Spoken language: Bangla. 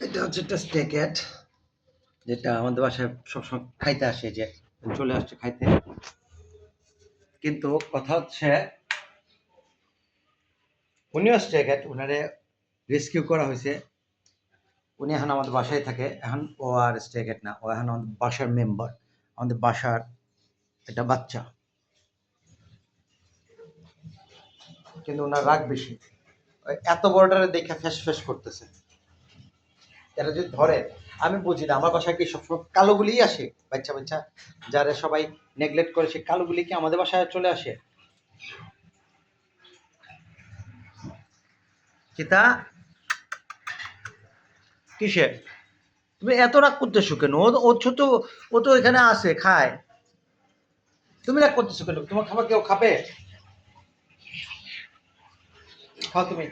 এটা হচ্ছে একটা স্টে ক্যাট, যেটা আমাদের বাসায় সবসময় খাইতে আসে, যে চলে আসছে খাইতে। কিন্তু কথা হচ্ছে উনিও স্টে ক্যাট, উনারে রেস্কিউ করা হয়েছে। উনি এখন আমাদের বাসায় থাকে। এখন ও আর স্টে ক্যাট না, ও এখন আমাদের বাসার মেম্বার, আমাদের বাসার একটা বাচ্চা। কিন্তু ওনার রাগ বেশি, ওই এত বড়টারে দেখে ফ্যাস ফ্যাস করতেছে। এরা যদি ধরে, আমি বুঝি না, আমার বাসায় কি সবসময় কালোগুলিই আসে? বাচ্চা বাচ্চা যারা সবাই নেগলেক্ট করে, সে কালোগুলি কি আমাদের বাসায় চলে আসে? চিতা কিসে? তুমি এত রাগ করতেছো কেন? ও ছোট, ও তো এখানে আসে খায়, তুমি রাগ করতেছো কেন? তোমার খাবার কেউ খাবে? খাও তুমি।